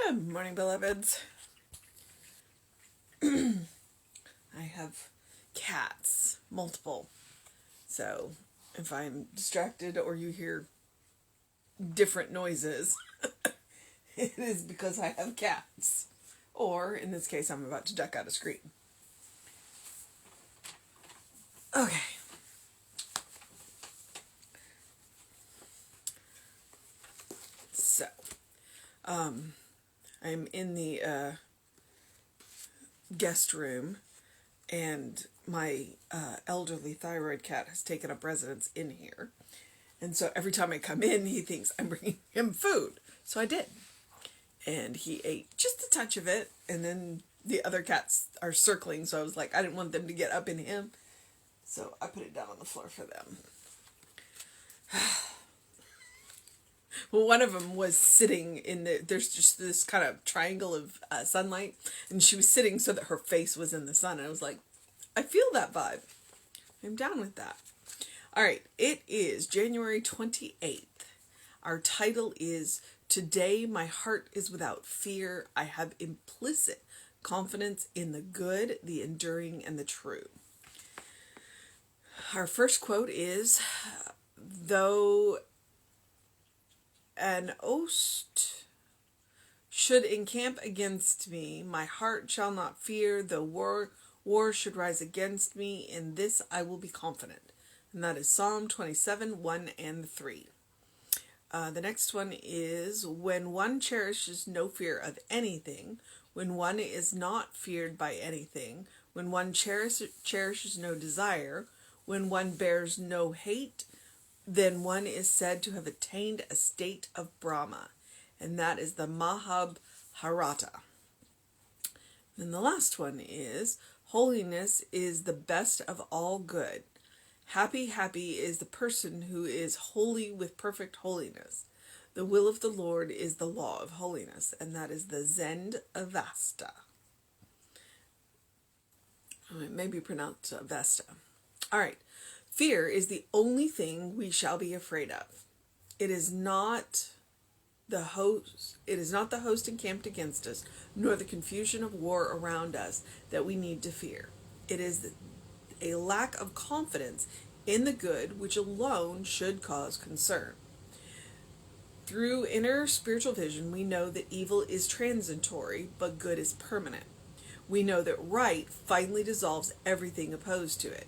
Good morning, beloveds. I have cats, multiple. So if I'm distracted or you hear different noises, it is because I have cats. Or in this case, I'm about to duck out a screen. Okay. So, I'm in the guest room, and my elderly thyroid cat has taken up residence in here. And so every time I come in, he thinks I'm bringing him food. So I did. And he ate just a touch of it, and then the other cats are circling, so I was like, I didn't want them to get up in him. So I put it down on the floor for them. Well, one of them was sitting there's just this kind of triangle of sunlight, and she was sitting so that her face was in the sun. And I was like, I feel that vibe. I'm down with that. All right, it is January 28th. Our title is Today My Heart is Without Fear. I have implicit confidence in the good, the enduring, and the true. Our first quote is, though an host should encamp against me, my heart shall not fear. Though war should rise against me, in this I will be confident. And that is Psalm 27, 1 and 3. The next one is, when one cherishes no fear of anything, when one is not feared by anything, when one cherishes no desire, when one bears no hate, then one is said to have attained a state of Brahma. And that is the Mahabharata. Then the last one is, holiness is the best of all good. Happy, happy is the person who is holy with perfect holiness. The will of the Lord is the law of holiness, and that is the Zend Avesta. It may be pronounced Vesta. All right. Fear is the only thing we shall be afraid of. It is not the host encamped against us, nor the confusion of war around us that we need to fear. It is a lack of confidence in the good which alone should cause concern. Through inner spiritual vision, we know that evil is transitory, but good is permanent. We know that right finally dissolves everything opposed to it.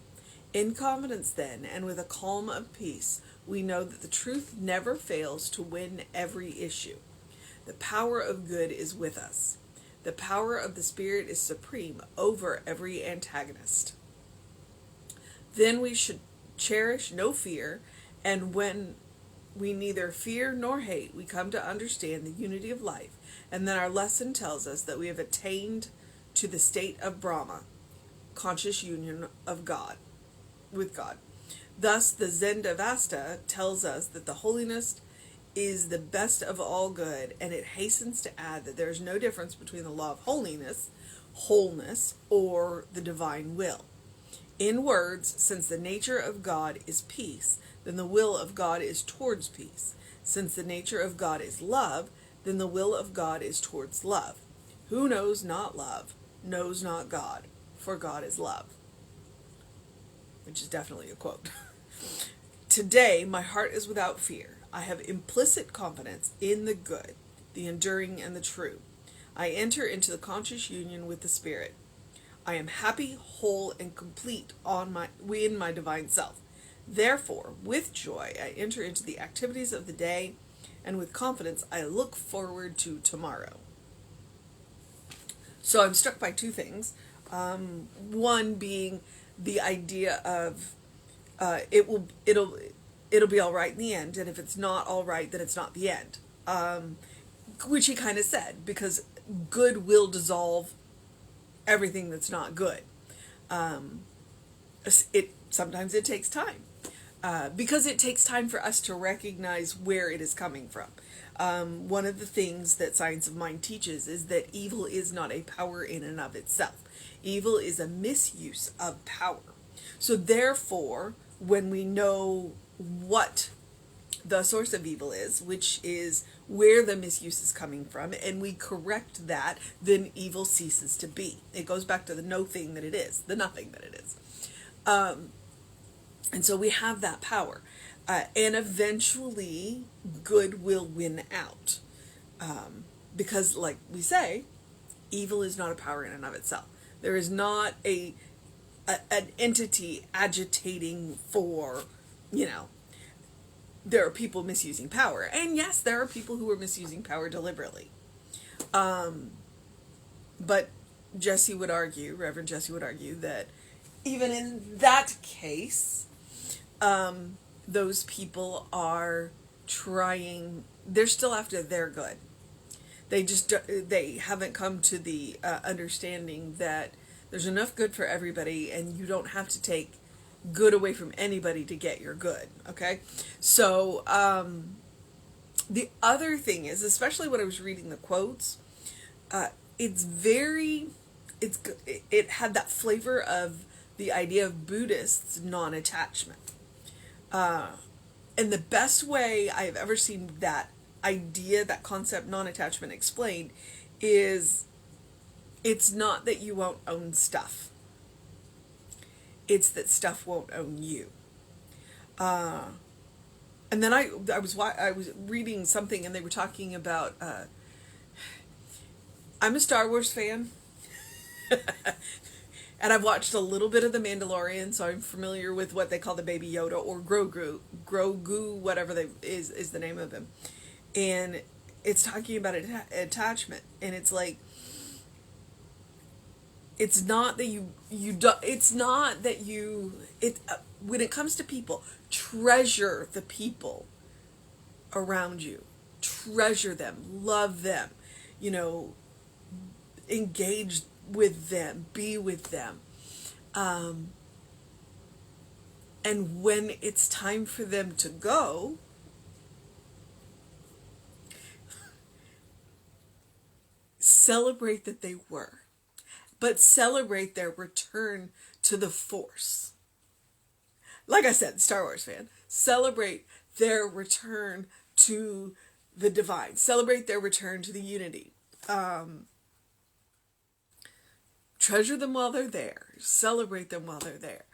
In confidence then, and with a calm of peace, we know that the truth never fails to win every issue. The power of good is with us. The power of the Spirit is supreme over every antagonist. Then we should cherish no fear, and when we neither fear nor hate, we come to understand the unity of life, and then our lesson tells us that we have attained to the state of Brahma, conscious union of God, with God. Thus, the Zendavasta tells us that the holiness is the best of all good, and it hastens to add that there is no difference between the law of holiness, wholeness, or the divine will. In words, since the nature of God is peace, then the will of God is towards peace. Since the nature of God is love, then the will of God is towards love. Who knows not love, knows not God, for God is love. Which is definitely a quote. Today, my heart is without fear. I have implicit confidence in the good, the enduring, and the true. I enter into the conscious union with the Spirit. I am happy, whole, and complete in my divine self. Therefore, with joy, I enter into the activities of the day, and with confidence, I look forward to tomorrow. So I'm struck by two things. One being the idea of it'll be all right in the end, and if it's not all right, then it's not the end. Which he kind of said, because good will dissolve everything that's not good. Sometimes it takes time, because it takes time for us to recognize where it is coming from. One of the things that Science of Mind teaches is that evil is not a power in and of itself. Evil is a misuse of power. So therefore, when we know what the source of evil is, which is where the misuse is coming from, and we correct that, then evil ceases to be. It goes back to the no thing that it is, the nothing that it is. And so we have that power. And eventually, good will win out. Because, like we say, evil is not a power in and of itself. There is not an entity agitating for, there are people misusing power. And yes, there are people who are misusing power deliberately. But Jesse would argue, Reverend Jesse would argue, that even in that case, those people are trying, they're still after their good. They haven't come to the understanding that there's enough good for everybody, and you don't have to take good away from anybody to get your good. Okay, so the other thing is, especially when I was reading the quotes, it had that flavor of the idea of Buddhists non-attachment. And the best way I've ever seen that idea, that concept, non-attachment explained, is it's not that you won't own stuff. It's that stuff won't own you. And then I was reading something, and they were talking about, I'm a Star Wars fan. And I've watched a little bit of The Mandalorian, so I'm familiar with what they call the Baby Yoda, or Grogu, whatever is the name of him. And it's talking about attachment, and it's like, it's not that when it comes to people, treasure the people around you, treasure them, love them, engage with them, be with them. And when it's time for them to go, celebrate that they were, but celebrate their return to the Force. Like I said, Star Wars fan, celebrate their return to the divine, celebrate their return to the unity. Treasure them while they're there. Celebrate them while they're there.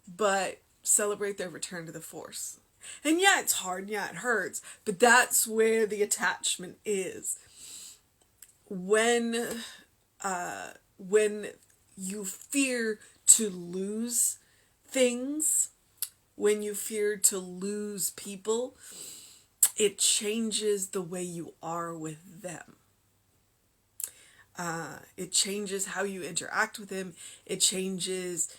But celebrate their return to the Force. And yeah, it's hard. Yeah, it hurts. But that's where the attachment is. When you fear to lose things, when you fear to lose people, it changes the way you are with them. It changes how you interact with him. It changes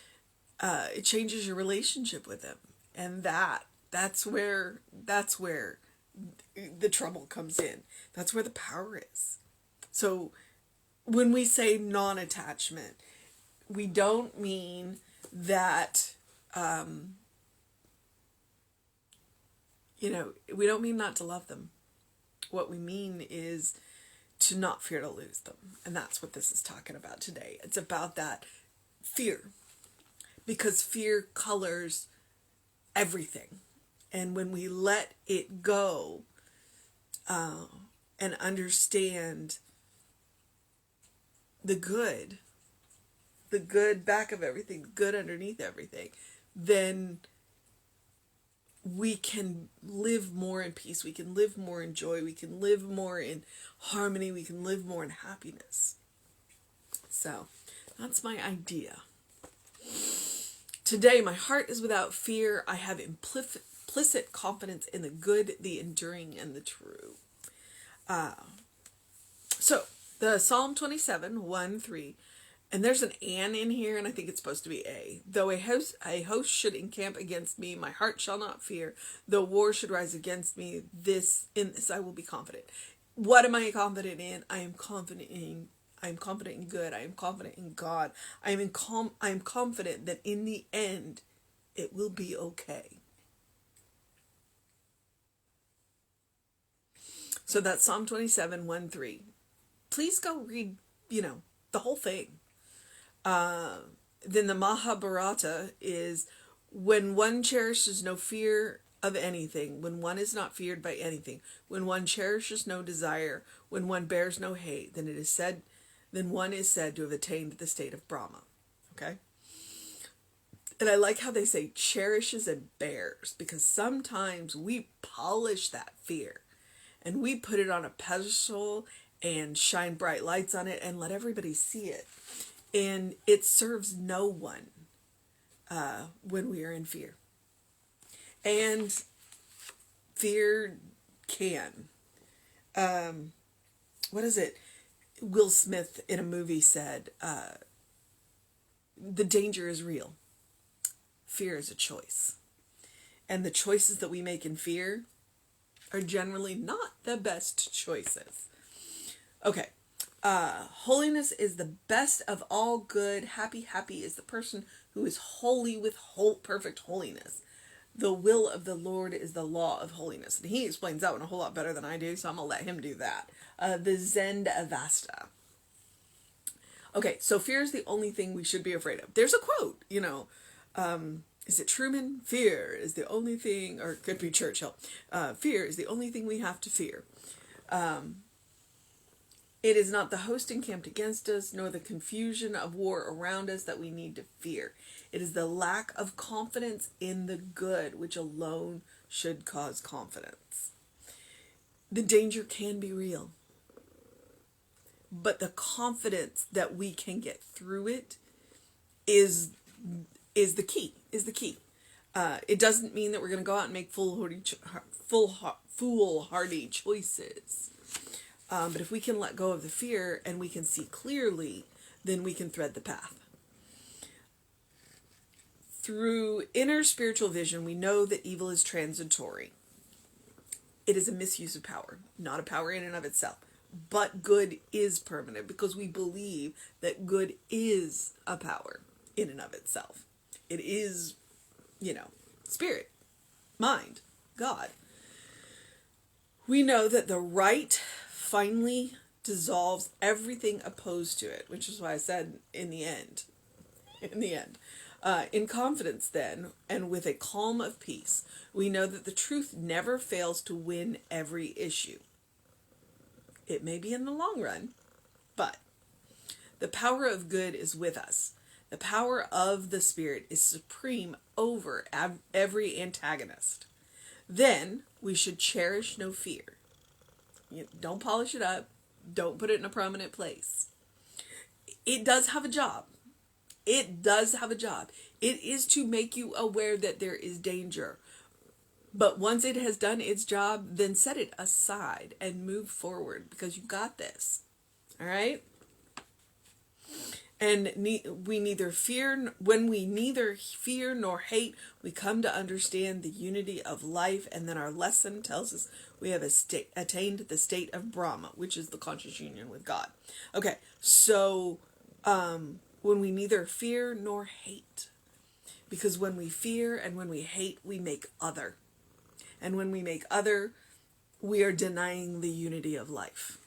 your relationship with him, and that's where the trouble comes in. That's where the power is. So, when we say non-attachment, we don't mean that we don't mean not to love them. What we mean is to not fear to lose them. And that's what this is talking about today. It's about that fear. Because fear colors everything. And when we let it go and understand the good back of everything, the good underneath everything, then we can live more in peace, we can live more in joy, we can live more in harmony, we can live more in happiness. So, that's my idea. Today, my heart is without fear. I have implicit confidence in the good, the enduring, and the true. So, the Psalm 27, 1-3, and there's an "and" in here, and I think it's supposed to be a. Though a host should encamp against me, my heart shall not fear. Though war should rise against me, in this I will be confident. What am I confident in? I am confident in good. I am confident in God. I am confident that in the end, it will be okay. So that's Psalm 27, 1-3. Please go read, the whole thing. Then the Mahabharata is, when one cherishes no fear, of anything, when one is not feared by anything, when one cherishes no desire, when one bears no hate, then one is said to have attained the state of Brahma. Okay? And I like how they say cherishes and bears, because sometimes we polish that fear and we put it on a pedestal and shine bright lights on it and let everybody see it. And it serves no one when we are in fear. And fear can. What is it? Will Smith in a movie said, the danger is real. Fear is a choice. And the choices that we make in fear are generally not the best choices. Okay. Holiness is the best of all good. Happy is the person who is holy with perfect holiness. The will of the Lord is the law of holiness. And he explains that one a whole lot better than I do, so I'm going to let him do that. The Zen Avasta. Okay, so fear is the only thing we should be afraid of. There's a quote, is it Truman? Fear is the only thing, or it could be Churchill. Fear is the only thing we have to fear. It is not the host encamped against us, nor the confusion of war around us that we need to fear. It is the lack of confidence in the good, which alone should cause confidence. The danger can be real, but the confidence that we can get through it is the key. It doesn't mean that we're going to go out and make foolhardy choices. But if we can let go of the fear and we can see clearly, then we can thread the path. Through inner spiritual vision, we know that evil is transitory. It is a misuse of power, not a power in and of itself. But good is permanent because we believe that good is a power in and of itself. It is, spirit, mind, God. We know that the right finally dissolves everything opposed to it, which is why I said in the end. In confidence then, and with a calm of peace, we know that the truth never fails to win every issue. It may be in the long run, but the power of good is with us. The power of the Spirit is supreme over every antagonist. Then we should cherish no fear. Don't polish it up. Don't put it in a prominent place. It does have a job. It is to make you aware that there is danger. But once it has done its job, then set it aside and move forward because you got this. All right? And when we neither fear nor hate, we come to understand the unity of life, and then our lesson tells us we have attained the state of Brahma, which is the conscious union with God. Okay, so when we neither fear nor hate, because when we fear and when we hate, we make other. And when we make other, we are denying the unity of life.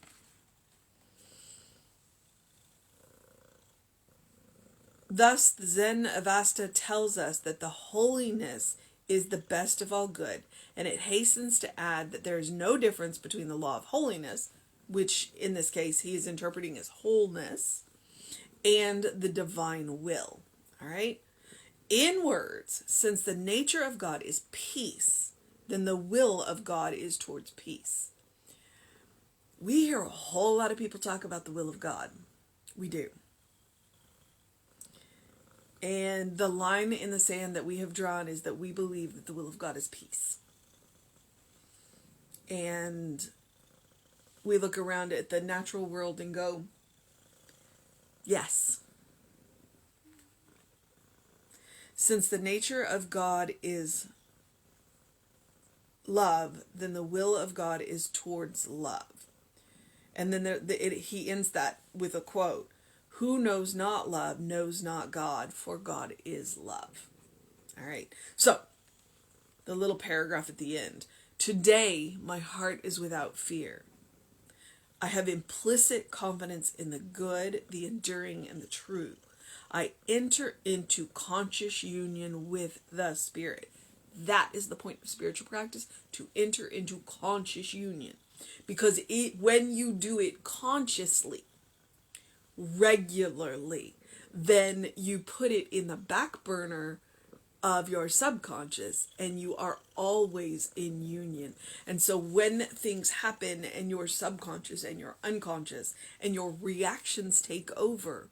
Thus, the Zen Avasta tells us that the holiness is the best of all good, and it hastens to add that there is no difference between the law of holiness, which in this case he is interpreting as wholeness, and the divine will. All right? In words, since the nature of God is peace, then the will of God is towards peace. We hear a whole lot of people talk about the will of God. We do. And the line in the sand that we have drawn is that we believe that the will of God is peace. And we look around at the natural world and go, yes. Since the nature of God is love, then the will of God is towards love. And then he ends that with a quote. Who knows not love knows not God, for God is love. All right. So, the little paragraph at the end. Today, my heart is without fear. I have implicit confidence in the good, the enduring, and the true. I enter into conscious union with the Spirit. That is the point of spiritual practice, to enter into conscious union. Because when you do it consciously, regularly, then you put it in the back burner of your subconscious, and you are always in union. And so when things happen and your subconscious and your unconscious and your reactions take over,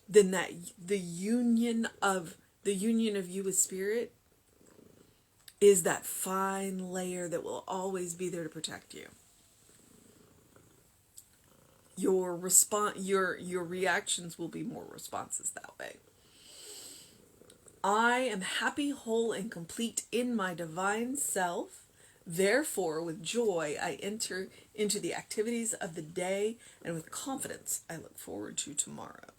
then the union of you with spirit is that fine layer that will always be there to protect you. Your reactions will be more responses that way. I am happy, whole, and complete in my divine self. Therefore, with joy, I enter into the activities of the day, and with confidence, I look forward to tomorrow.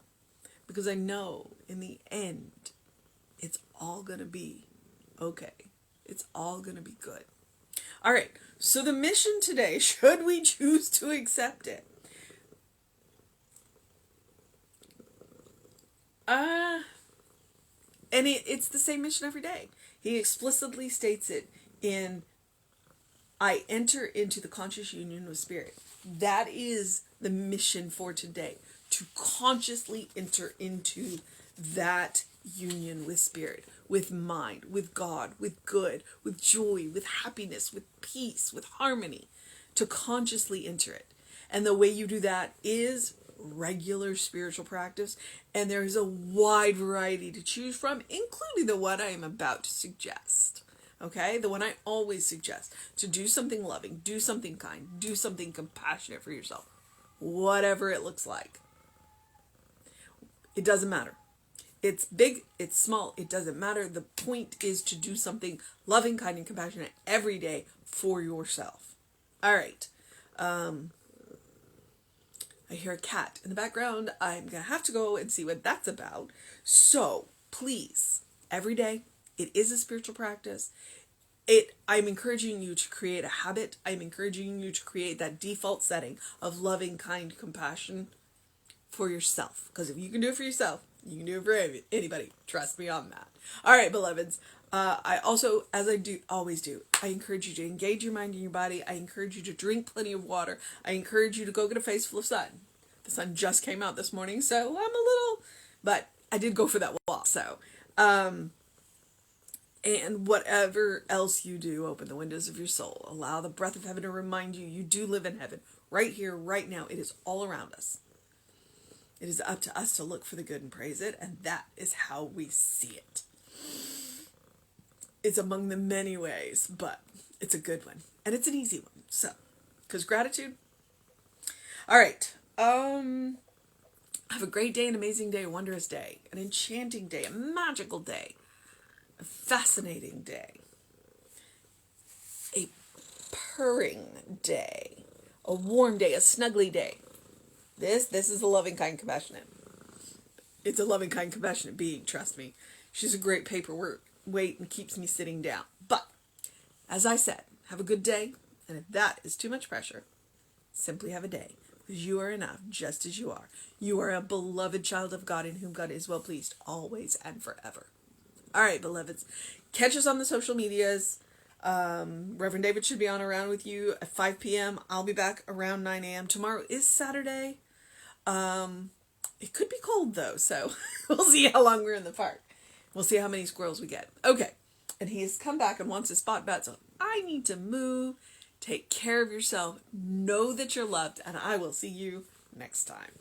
Because I know in the end, it's all going to be okay. It's all going to be good. All right, so the mission today, should we choose to accept it? And it's the same mission every day. He explicitly states it in, I enter into the conscious union with spirit. That is the mission for today, to consciously enter into that union with spirit, with mind, with God, with good, with joy, with happiness, with peace, with harmony, to consciously enter it. And the way you do that is regular spiritual practice, and there is a wide variety to choose from, including the one I am about to suggest. Okay, the one I always suggest, to do something loving, do something kind, do something compassionate for yourself, whatever it looks like. It doesn't matter. It's big, it's small, it doesn't matter. The point is to do something loving, kind, and compassionate every day for yourself. All right. I hear a cat in the background. I'm going to have to go and see what that's about. So, please, every day, it is a spiritual practice. I'm encouraging you to create a habit. I'm encouraging you to create that default setting of loving, kind compassion for yourself. Because if you can do it for yourself, you can do it for anybody. Trust me on that. All right, beloveds. I also, as I always do, I encourage you to engage your mind and your body. I encourage you to drink plenty of water. I encourage you to go get a face full of sun. The sun just came out this morning, so but I did go for that walk. So, and whatever else you do, open the windows of your soul. Allow the breath of heaven to remind you do live in heaven. Right here, right now. It is all around us. It is up to us to look for the good and praise it, and that is how we see it. It's among the many ways, but it's a good one. And it's an easy one. So, because gratitude. All right. Have a great day, an amazing day, a wondrous day, an enchanting day, a magical day, a fascinating day, a purring day, a warm day, a snuggly day. This is a loving, kind, compassionate. It's a loving, kind, compassionate being, trust me. She's a great paperweight and keeps me sitting down. But, as I said, have a good day. And if that is too much pressure, simply have a day. Because you are enough, just as you are. You are a beloved child of God in whom God is well pleased, always and forever. All right, beloveds. Catch us on the social medias. Reverend David should be on around with you at 5 p.m. I'll be back around 9 a.m. Tomorrow is Saturday. It could be cold, though, so we'll see how long we're in the park. We'll see how many squirrels we get. Okay. And he has come back and wants his spot bet, so I need to move. Take care of yourself. Know that you're loved, and I will see you next time.